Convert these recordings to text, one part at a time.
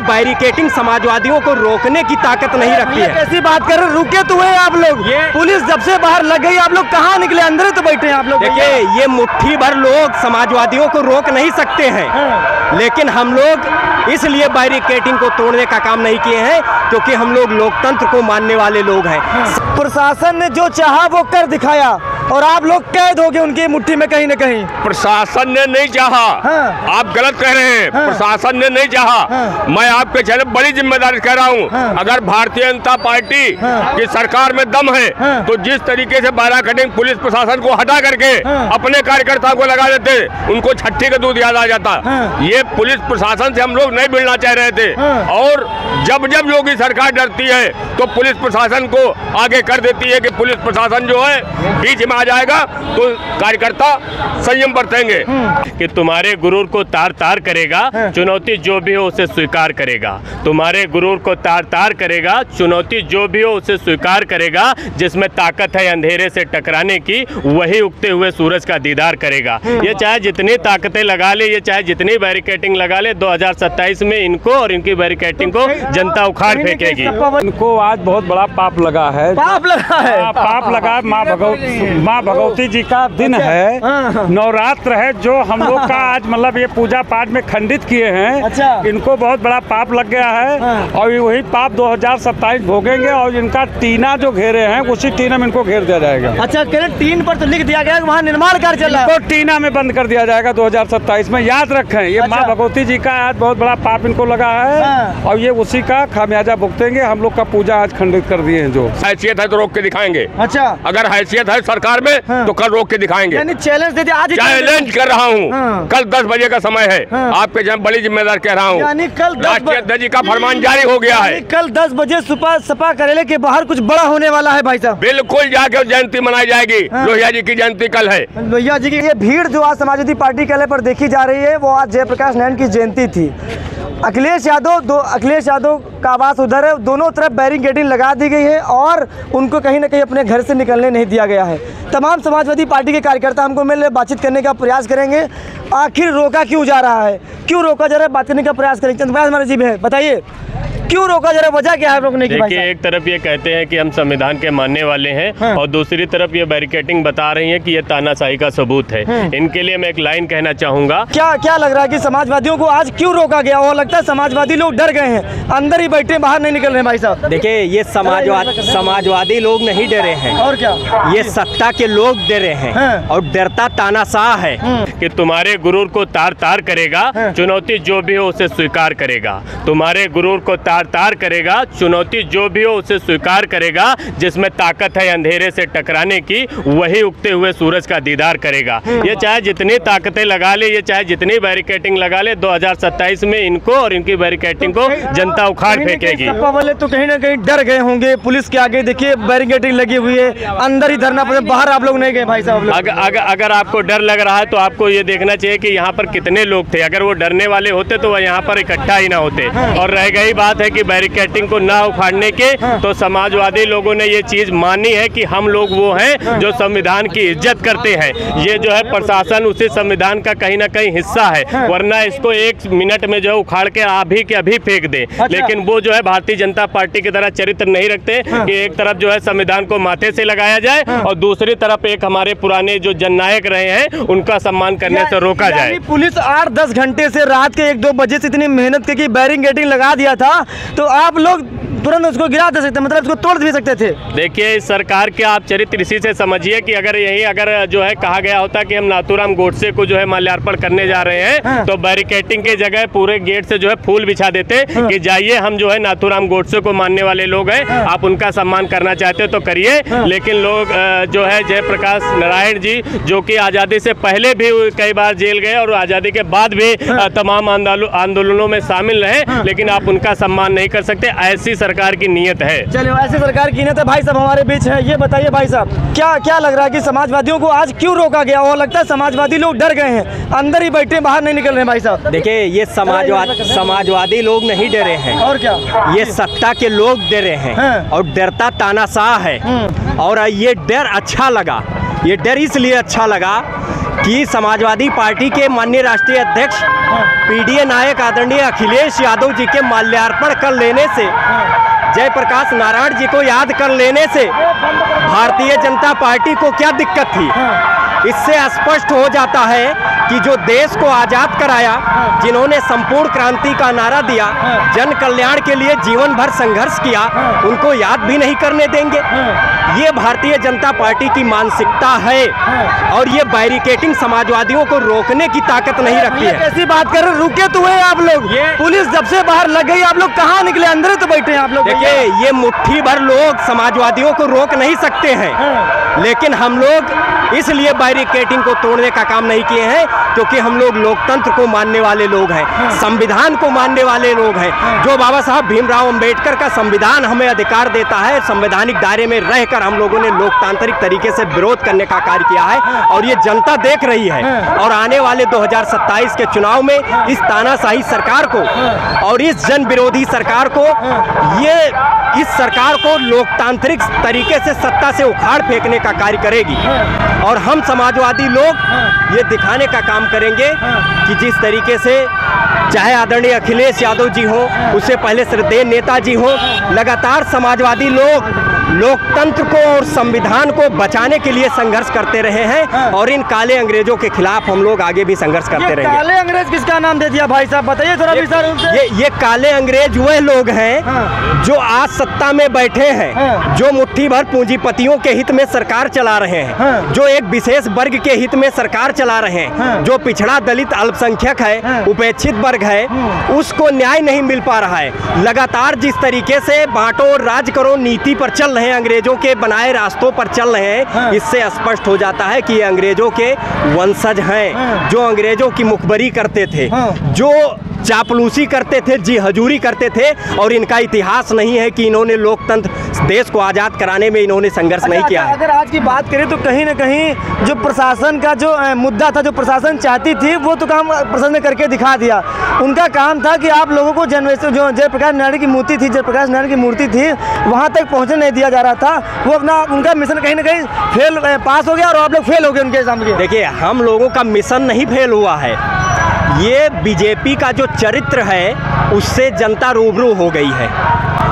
Barricading समाजवादियों को रोकने की ताकत नहीं रखती है। कैसी बात कर रहे, रुके तो हुए आप लोग, पुलिस जब से बाहर लग गई आप लोग कहाँ निकले, अंदर ही तो बैठे हैं आप लोग। देखिए ये मुट्ठी भर लोग समाजवादियों को रोक नहीं सकते हैं, लेकिन हम लोग इसलिए बैरिकेटिंग को तोड़ने का काम नहीं किए हैं क्योंकि हम लोग लोकतंत्र को मानने वाले लोग हैं। प्रशासन ने जो चाहा वो कर दिखाया और आप लोग कैद हो गए उनकी मुट्ठी में कहीं न कहीं। प्रशासन ने नहीं चाहा। आप गलत कह रहे हैं। प्रशासन ने नहीं चाहा। मैं आपके चैनल बड़ी जिम्मेदारी कह रहा हूँ। अगर भारतीय जनता पार्टी की सरकार में दम है तो जिस तरीके से बैरिकेडिंग पुलिस प्रशासन को हटा करके अपने कार्यकर्ताओं को लगा देते, उनको छठी का दूध याद आ जाता। ये पुलिस प्रशासन से हम लोग नहीं मिलना चाह रहे थे, और जब जब योगी सरकार डरती है तो पुलिस प्रशासन को आगे कर देती है कि पुलिस प्रशासन जो है बीच में आ जाएगा तो कार्यकर्ता संयम बरतेंगे। कि तुम्हारे गुरूर को तार तार करेगा, चुनौती जो भी हो उसे स्वीकार करेगा। तुम्हारे गुरूर को तार तार करेगा, चुनौती जो भी हो उसे स्वीकार करेगा। जिसमें ताकत है अंधेरे से टकराने की, वही उगते हुए सूरज का दीदार करेगा। ये चाहे जितनी ताकतें लगा ले, ये चाहे जितनी बैरिकेटिंग लगा ले, 2027 में इनको और इनकी बैरिकेटिंग को जनता उखाड़ फेंकेगी। इनको आज बहुत बड़ा पाप लगा है। पाप लगा है, पाप लगा। माँ भगवती जी का दिन है, नवरात्र है, जो हम लोग का आज मतलब ये पूजा पाठ में खंडित किए हैं। अच्छा। इनको बहुत बड़ा पाप लग गया है और वही पाप 2027 भोगेंगे और इनका टीना जो घेरे हैं उसी टीना में इनको घेर दिया जाएगा। अच्छा, टीन पर तो लिख दिया गया वहाँ निर्माण कार्य चल रहा है, तो टीना में बंद कर दिया जाएगा 2027 में। याद रखें, ये माँ भगवती जी का आज बहुत बड़ा पाप इनको लगा है और ये उसी का खामियाजा भुगतेंगे। हम लोग का पूजा आज खंडित कर दिए हैं। जो हैसियत है तो रोक के दिखाएंगे। अच्छा, अगर हैसियत है सरकार में तो कल रोक के दिखाएंगे। यानी चैलेंज दे दिया। आज चैलेंज कर रहा हूँ, कल 10 बजे का समय है। आपके जब बड़ी जिम्मेदार कह रहा हूँ, यानी कल राष्ट्रीय अध्यक्ष का फरमान जारी हो गया है। कल 10 बजे सपा करेले के बाहर कुछ बड़ा होने वाला है भाई साहब। बिल्कुल, जाके जयंती मनाई जाएगी। लोहिया जी की जयंती कल है। लोहिया जी की ये भीड़ जो आज समाजवादी पार्टी के पर देखी जा रही है, वो आज जयप्रकाश नारायण की जयंती थी। अखिलेश यादव का आवास उधर है, दोनों तरफ बैरिकेडिंग लगा दी गई है और उनको कहीं ना कहीं अपने घर से निकलने नहीं दिया गया है। तमाम समाजवादी पार्टी के कार्यकर्ता हमको मिल रहे, बातचीत करने का प्रयास करेंगे। आखिर रोका क्यों जा रहा है, क्यों रोका जा रहा है, बात करने का प्रयास करेंगे। चंद्रप्रकाश हमारे जी है, बताइए क्यों रोका जा रहा है, वजह क्या है रोकने की? देखिए, एक तरफ ये कहते हैं कि हम संविधान के मानने वाले हैं और दूसरी तरफ ये बैरिकेडिंग बता रही है कि ये तानाशाही का सबूत है। इनके लिए मैं एक लाइन कहना चाहूंगा। क्या लग रहा है कि समाजवादियों को आज क्यों रोका गया? वो लगता है समाजवादी लोग डर गए हैं, अंदर ही बैठे, बाहर नहीं निकल रहे हैं भाई साहब। देखिए ये समाजवादी लोग नहीं डरे हैं, और क्या, ये सत्ता के लोग डरे हैं और डरता तानाशाह है। कि तुम्हारे गुरूर को तार तार करेगा, चुनौती जो भी हो उसे स्वीकार करेगा। तुम्हारे गुरूर को तार तार करेगा, चुनौती जो भी हो उसे स्वीकार करेगा। जिसमें ताकत है अंधेरे से टकराने की, वही उगते हुए सूरज का दीदार करेगा। ये चाहे जितनी ताकतें लगा ले, ये चाहे जितनी बैरिकेडिंग लगा ले, 2027 में इनको और इनकी बैरिकेडिंग को जनता उखाड़ फेंकेगी। वाले तो कहीं ना कहीं डर गए होंगे। पुलिस के आगे देखिए बैरिकेडिंग लगी हुई है, अंदर ही धरना पड़े, बाहर आप लोग नहीं गए भाई साहब। अगर आपको डर लग रहा है तो आपको ये देखना चाहिए कि यहाँ पर कितने लोग थे। अगर वो डरने वाले होते तो वह यहाँ पर इकट्ठा ही ना होते। और रह गई बात है कि बैरिकेडिंग को ना उखाड़ने के, तो समाजवादी लोगों ने ये चीज मानी है कि हम लोग वो हैं जो संविधान की इज्जत करते हैं। ये जो है प्रशासन उसी संविधान का कहीं ना कहीं हिस्सा है, वरना इसको 1 मिनट में जो है उखाड़ के अभी के अभी फेंक दे। लेकिन वो जो है भारतीय जनता पार्टी की तरह चरित्र नहीं रखते कि एक तरफ जो है संविधान को माथे से लगाया जाए और दूसरी तरफ एक हमारे पुराने जो जननायक रहे हैं उनका सम्मान करने से रोका जाए। पुलिस 8-10 घंटे से रात के 1-2 बजे से इतनी मेहनत करके बैरिकेडिंग लगा दिया था, तो आप लोग तुरंत उसको गिरा दे सकते, मतलब उसको तोड़ भी सकते थे। देखिए, इस सरकार के आप चरित्र इसी से समझिए कि अगर जो है कहा गया होता कि हम नाथूराम गोडसे को जो है माल्यार्पण करने जा रहे हैं, तो बैरिकेडिंग के जगह पूरे गेट से जो है फूल बिछा देते कि जाइए, हम जो है नाथूराम गोडसे को मानने वाले लोग हैं, आप उनका सम्मान करना चाहते हो तो करिए। लेकिन लोग जो है जयप्रकाश नारायण जी, जो कि आज़ादी से पहले भी कई बार जेल गए और आज़ादी के बाद भी तमाम आंदोलनों में शामिल रहे, लेकिन आप उनका सम्मान नहीं कर सकते। ऐसी सरकार की नीयत है। चलिए, ऐसी सरकार की नीयत है। भाई साहब हमारे बीच है, ये बताइए भाई साहब, क्या लग रहा है कि समाजवादियों को आज क्यों रोका गया? वो लगता है समाजवादी लोग डर गए हैं, अंदर ही बैठे, बाहर नहीं निकल रहे हैं भाई साहब। देखिए ये समाजवादी लोग नहीं डरे हैं, और क्या, ये सत्ता के लोग डरे हैं और डरता तानाशाह है। और ये डर अच्छा लगा, ये डर इसलिए अच्छा लगा कि समाजवादी पार्टी के माननीय राष्ट्रीय अध्यक्ष पीडीए नायक आदरणीय अखिलेश यादव जी के माल्यार्पण कर लेने से, जयप्रकाश नारायण जी को याद कर लेने से भारतीय जनता पार्टी को क्या दिक्कत थी। इससे स्पष्ट हो जाता है कि जो देश को आज़ाद कराया, जिन्होंने संपूर्ण क्रांति का नारा दिया, जन कल्याण के लिए जीवन भर संघर्ष किया, उनको याद भी नहीं करने देंगे। ये भारतीय जनता पार्टी की मानसिकता है और ये बैरिकेटिंग समाजवादियों को रोकने की ताकत नहीं रखती है। कैसी बात कर रहे, रुके तो हुए आप लोग, पुलिस जब से बाहर लग गई आप लोग कहाँ निकले, अंदर तो बैठे हैं आप लोग। देखिए, ये मुट्ठी भर लोग समाजवादियों को रोक नहीं सकते हैं, लेकिन हम लोग इसलिए बैरिकेटिंग को तोड़ने का काम नहीं किए हैं क्योंकि हम लोग लोकतंत्र को मानने वाले लोग हैं, संविधान को मानने वाले लोग हैं। जो बाबा साहब भीमराव अंबेडकर का संविधान हमें अधिकार देता है, संवैधानिक दायरे में रहकर हम लोगों ने लोकतांत्रिक तरीके से विरोध करने का कार्य किया है और ये जनता देख रही है। और आने वाले 2027 के चुनाव में इस तानाशाही सरकार को और इस जन विरोधी सरकार को, इस सरकार को लोकतांत्रिक तरीके से सत्ता से उखाड़ फेंकने का कार्य करेगी। और हम समाजवादी लोग ये दिखाने का काम करेंगे कि जिस तरीके से चाहे आदरणीय अखिलेश यादव जी हो, उससे पहले श्रद्धेय नेताजी हो, लगातार समाजवादी लोग लोकतंत्र को और संविधान को बचाने के लिए संघर्ष करते रहे हैं और इन काले अंग्रेजों के खिलाफ हम लोग आगे भी संघर्ष करते रहेंगे। काले अंग्रेज किसका नाम दे दिया भाई साहब, बताइए थोड़ा विस्तार। ये काले अंग्रेज वह लोग हैं जो आज सत्ता में बैठे हैं, जो मुट्ठी भर पूंजीपतियों के हित में सरकार चला रहे हैं, जो एक विशेष वर्ग के हित में सरकार चला रहे हैं, जो पिछड़ा दलित अल्पसंख्यक है, उपेक्षित वर्ग है, उसको न्याय नहीं मिल पा रहा है। लगातार जिस तरीके से बांटो और राज करो नीति पर चल रहे हैं, अंग्रेजों के बनाए रास्तों पर चल रहे हैं, इससे स्पष्ट हो जाता है कि ये अंग्रेजों के वंशज हैं, जो अंग्रेजों की मुखबरी करते थे, जो चापलूसी करते थे, जी हजूरी करते थे। और इनका इतिहास नहीं है कि इन्होंने लोकतंत्र देश को आज़ाद कराने में इन्होंने संघर्ष नहीं किया है। अगर आज की बात करें तो कहीं ना कहीं जो प्रशासन का जो मुद्दा था, जो प्रशासन चाहती थी, वो तो काम प्रशासन ने करके दिखा दिया। उनका काम था कि आप लोगों को जो जयप्रकाश नारायण की मूर्ति थी, जयप्रकाश नारायण की मूर्ति थी, वहाँ तक पहुँचने नहीं दिया जा रहा था। वो अपना उनका मिशन कहीं ना कहीं पास हो गया और आप लोग फेल हो गए उनके सामने। देखिए, हम लोगों का मिशन नहीं फेल हुआ है, ये बीजेपी का जो चरित्र है उससे जनता रूबरू हो गई है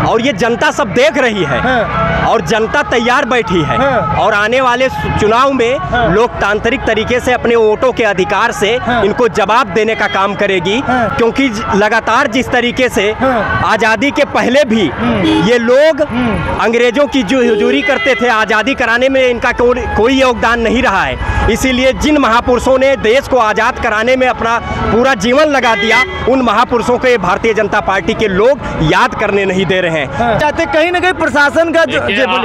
और ये जनता सब देख रही है और जनता तैयार बैठी है और आने वाले चुनाव में लोकतांत्रिक तरीके से अपने वोटों के अधिकार से इनको जवाब देने का काम करेगी। क्योंकि लगातार जिस तरीके से आज़ादी के पहले भी ये लोग अंग्रेजों की जो हुजूरी करते थे, आज़ादी कराने में इनका कोई योगदान नहीं रहा है। इसीलिए जिन महापुरुषों ने देश को आज़ाद कराने में अपना पूरा जीवन लगा दिया, उन महापुरुषों को भारतीय जनता पार्टी के लोग याद करने नहीं दे रहे हैं। चाहते कहीं ना कहीं प्रशासन का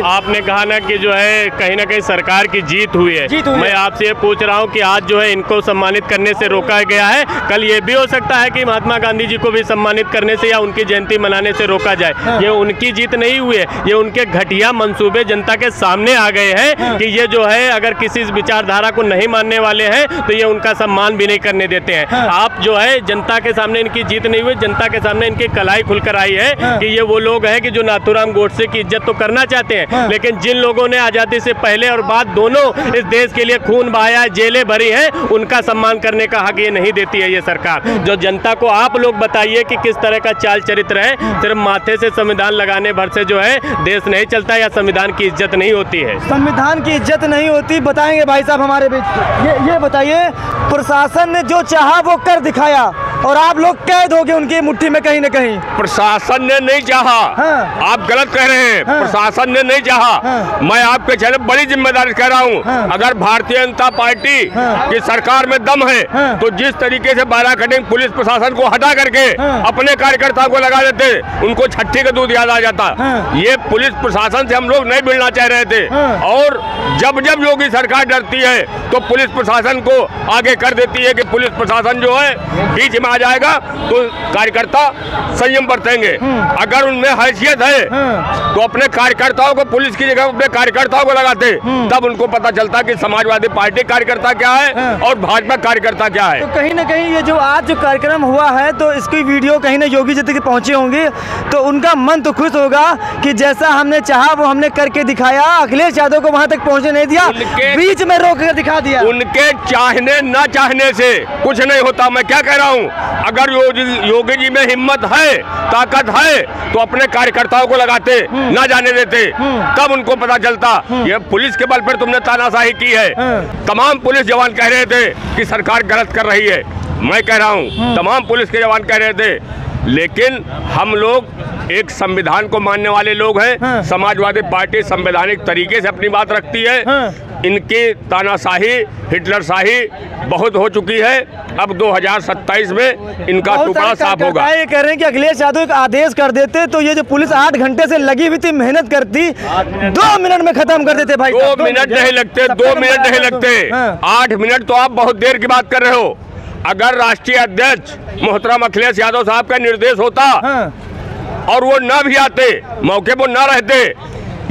आपने कहा ना कि जो है कहीं ना कहीं सरकार की जीत हुई है। मैं आपसे ये पूछ रहा हूँ कि आज जो है इनको सम्मानित करने से रोका गया है, कल ये भी हो सकता है कि महात्मा गांधी जी को भी सम्मानित करने से या उनकी जयंती मनाने से रोका जाए। ये उनकी जीत नहीं हुई है, ये उनके घटिया मंसूबे जनता के सामने आ गए हैं कि ये जो है अगर किसी विचारधारा को नहीं मानने वाले हैं तो ये उनका सम्मान भी नहीं करने देते हैं। आप जो है जनता के सामने इनकी जीत नहीं हुई, जनता के सामने इनकी कलाई खुलकर आई है कि ये वो लोग हैं कि जो नाथूराम गोडसे की इज्जत तो करना चाहते हैं, लेकिन जिन लोगों ने आज़ादी से पहले और बाद दोनों इस देश के लिए खून बहाया, जेलें भरी हैं, उनका सम्मान करने का हक ये नहीं देती है ये सरकार। जो जनता को आप लोग बताइए कि किस तरह का चाल चरित्र है। सिर्फ माथे से संविधान लगाने भर से जो है देश नहीं चलता या संविधान की इज्जत नहीं होती है। संविधान की इज्जत नहीं होती, बताएंगे भाई साहब हमारे बीच। ये बताइए, प्रशासन ने जो चाहा वो कर दिखाया और आप लोग कैद हो गए उनकी मुट्ठी में कहीं ना कहीं। प्रशासन ने नहीं चाहा, आप गलत कह रहे हैं। प्रशासन ने नहीं चाहा, मैं आपके चैनल बड़ी जिम्मेदारी कह रहा हूँ। अगर भारतीय जनता पार्टी की सरकार में दम है तो जिस तरीके से बैरिकेडिंग पुलिस प्रशासन को हटा करके अपने कार्यकर्ताओं को लगा देते, उनको छठी का दूध याद आ जाता। ये पुलिस प्रशासन से हम लोग नहीं मिलना चाह रहे थे और जब जब योगी सरकार डरती है तो पुलिस प्रशासन को आगे कर देती है कि पुलिस प्रशासन जो है बीच में आ आ जाएगा तो कार्यकर्ता संयम बरतेंगे। अगर उनमें हैसियत है तो अपने कार्यकर्ताओं को पुलिस की जगह अपने कार्यकर्ताओं को लगाते, तब उनको पता चलता कि समाजवादी पार्टी कार्यकर्ता क्या है और भाजपा कार्यकर्ता क्या है। तो कहीं ना कहीं ये जो आज जो कार्यक्रम हुआ है तो इसकी वीडियो कहीं ना योगी जी तक पहुंचे होंगे, तो उनका मन तो खुश होगा कि जैसा हमने चाहा वो हमने करके दिखाया। अखिलेश यादव को वहां तक पहुंचने नहीं दिया, बीच में रोक कर दिखा दिया। उनके चाहने न चाहने से कुछ नहीं होता। मैं क्या कह रहा हूँ, अगर योगी जी में हिम्मत है, ताकत है, तो अपने कार्यकर्ताओं को लगाते, ना जाने देते, तब उनको पता चलता। ये पुलिस के बल पर तुमने तानाशाही की है। तमाम पुलिस जवान कह रहे थे कि सरकार गलत कर रही है। मैं कह रहा हूँ तमाम पुलिस के जवान कह रहे थे, लेकिन हम लोग एक संविधान को मानने वाले लोग हैं। समाजवादी पार्टी संवैधानिक तरीके से अपनी बात रखती है। इनकी तानाशाही, हिटलरशाही बहुत हो चुकी है। अब 2027 में इनका टुकड़ा साफ होगा। ये कह रहे हैं कि अखिलेश यादव एक आदेश कर देते तो ये जो पुलिस 8 घंटे से लगी हुई थी, मेहनत करती, 2 मिनट में खत्म कर देते। भाई 2 मिनट नहीं लगते, 2 मिनट नहीं लगते, 8 मिनट तो आप बहुत देर की बात कर रहे हो। अगर राष्ट्रीय अध्यक्ष मोहतरम अखिलेश यादव साहब का निर्देश होता और वो न भी आते, मौके पर न रहते,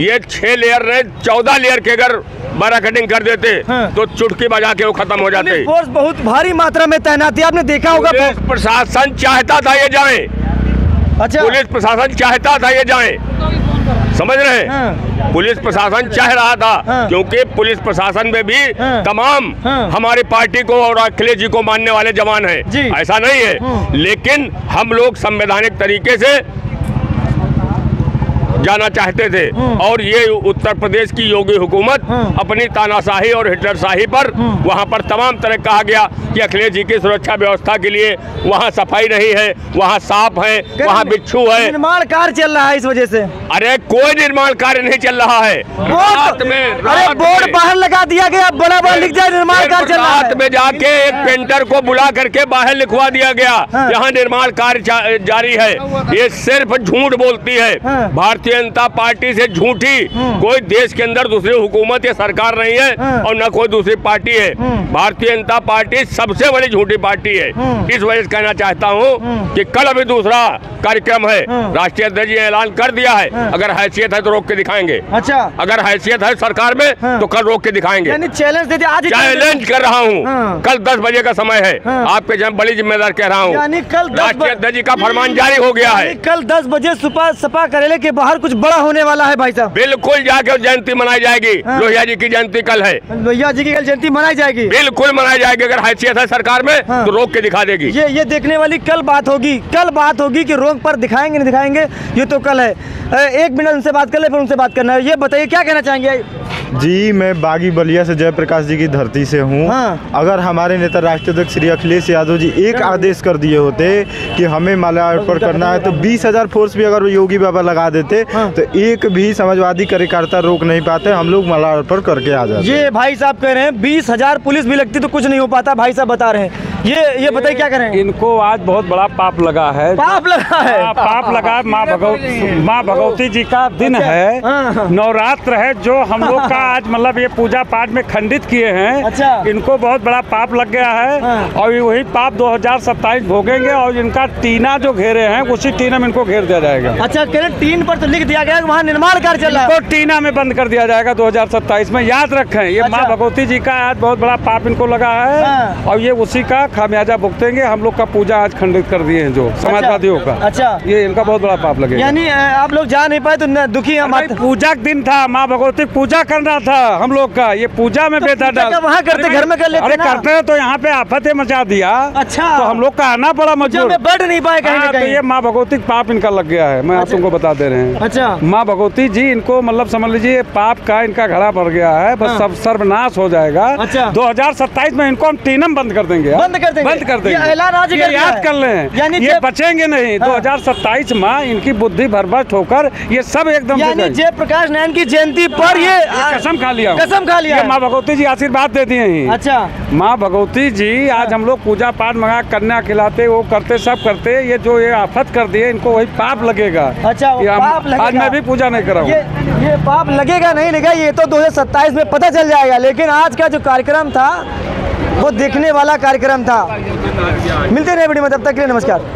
ये 6 लेयर ने 14 लेयर के अगर बड़ा कटिंग कर देते तो चुटकी बजा के वो खत्म हो जाते। फोर्स बहुत भारी मात्रा में तैनाती आपने देखा होगा। पुलिस प्रशासन चाहता था ये जाए। अच्छा, पुलिस प्रशासन चाहता था ये जाए, समझ रहे हैं? पुलिस प्रशासन चाह रहा था, क्योंकि पुलिस प्रशासन में भी तमाम हमारी पार्टी को और अखिलेश जी को मानने वाले जवान हैं, ऐसा नहीं है। लेकिन हम लोग संवैधानिक तरीके से जाना चाहते थे और ये उत्तर प्रदेश की योगी हुकूमत अपनी तानाशाही और हिटलरशाही पर वहाँ पर तमाम तरह कहा गया कि अखिलेश जी की सुरक्षा व्यवस्था के लिए वहाँ सफाई नहीं है, वहाँ सांप है, वहाँ बिच्छू है। निर्माण कार्य चल रहा है इस वजह से। अरे कोई निर्माण कार्य नहीं चल रहा है। रात में बोर्ड बाहर लगा दिया गया, बड़ा बड़ा लिख दिया निर्माण कार्य चल रहा है। रात में जाके एक पेंटर को बुला करके बाहर लिखवा दिया गया, यहाँ निर्माण कार्य जारी है। ये सिर्फ झूठ बोलती है। भारतीय जनता पार्टी से झूठी कोई देश के अंदर दूसरी हुकूमत या सरकार नहीं है और न कोई दूसरी पार्टी है। भारतीय जनता पार्टी सबसे बड़ी झूठी पार्टी है। इस वजह से कहना चाहता हूँ कि कल अभी दूसरा कार्यक्रम है, राष्ट्रीय अध्यक्ष जी ने ऐलान कर दिया है, अगर हैसियत है तो रोक के दिखाएंगे। अच्छा, अगर हैसियत है सरकार में तो कल रोक के दिखाएंगे। यानी चैलेंज दे दिया। आज चैलेंज कर रहा हूँ, कल 10 बजे का समय है, आपके बड़ी जिम्मेदार कह रहा हूँ। यानी कल राष्ट्रीय अध्यक्ष जी का फरमान जारी हो गया है। कल 10 बजे सपा कार्यालय के बाहर कुछ बड़ा होने वाला है भाई साहब। बिल्कुल जाके जयंती मनाई जाएगी। लोहिया जी की जयंती कल है। लोहिया जी की कल जयंती मनाई जाएगी। बिल्कुल मनाई जाएगी। अगर हैसियत है सरकार में तो रोक के दिखा देगी। ये देखने वाली कल बात होगी। कल बात होगी कि रोक पर दिखाएंगे नहीं दिखाएंगे, ये तो कल है। 1 मिनट उनसे बात कर ले, फिर उनसे बात करना है। ये बताइए क्या कहना चाहेंगे? जी, मैं बागी बलिया से जयप्रकाश जी की धरती से हूँ। अगर हमारे नेता राष्ट्रीय अध्यक्ष श्री अखिलेश यादव जी एक आदेश कर दिए होते कि हमें माल्यार्पण करना है, तो 20,000 फोर्स भी अगर योगी बाबा लगा देते तो एक भी समाजवादी कार्यकर्ता रोक नहीं पाते। हम लोग माल्यार्पण करके आ जाते। ये भाई साहब कह रहे हैं 20,000 पुलिस भी लगती तो कुछ नहीं हो पाता। भाई साहब बता रहे हैं। ये बताइए क्या करें? इनको आज बहुत बड़ा पाप लगा है। पाप लगा है? पाप लगा। माँ भगवती जी का दिन है, नवरात्र है, जो हम लोग का आज मतलब ये पूजा पाठ में खंडित किए हैं। अच्छा, इनको बहुत बड़ा पाप लग गया है और वही पाप 2027 भोगेंगे और इनका टीना जो घेरे हैं उसी टीना में इनको घेर दिया जाएगा। अच्छा, कह रहे टीन पर तो लिख दिया गया वहाँ निर्माण कार्य चल रहा है, तो टीना में बंद कर दिया जाएगा 2027 में। याद रखें, ये माँ भगवती जी का आज बहुत बड़ा पाप इनको लगा है और ये उसी का खामियाजा भुगतेंगे। हम लोग का पूजा आज खंडित कर दिए हैं जो समाजवादियों का। अच्छा, ये इनका बहुत बड़ा पाप लगेगा। यानी आप लोग जा नहीं पाए तो दुखी हम। पूजा का दिन था, माँ भगवती पूजा करना था हम लोग का। ये पूजा में बेटा डाल वहाँ करते, घर में कर लेते। अरे करते हैं तो यहाँ पे आफत मचा दिया। अच्छा, तो हम लोग का आना पड़ा मजबूर, बढ़ नहीं पाए कहीं। तो ये माँ भगवती पाप इनका लग गया है। मैं आप तुमको बता दे रहे हैं। अच्छा, माँ भगवती जी इनको मतलब समझ लीजिए पाप का इनका घड़ा भर गया है, बस सब सर्वनाश हो जाएगा। अच्छा, 2027 में इनको हम टीनम बंद कर देंगे। बंद कर देंगे। ऐलान आज ये याद कर लें, यानी ये बचेंगे नहीं। 2027 में इनकी बुद्धि भरभस्ट होकर ये सब एकदम जयप्रकाश नारायण की जयंती पर ये कसम खा लिया। माँ भगवती जी आशीर्वाद देती हैं। अच्छा, माँ भगवती जी आज हम लोग पूजा पाठ मंगा कन्या खिलाते, वो करते, सब करते। ये जो ये आफत कर दिए इनको वही पाप लगेगा। अच्छा, पाप लगेगा। आज मैं भी पूजा नहीं कराऊँ। ये पाप लगेगा नहीं लगेगा ये तो 2027 में पता चल जाएगा। लेकिन आज का जो कार्यक्रम था वो देखने वाला कार्यक्रम था। मिलते रहे वीडियो में, तब तक के लिए नमस्कार।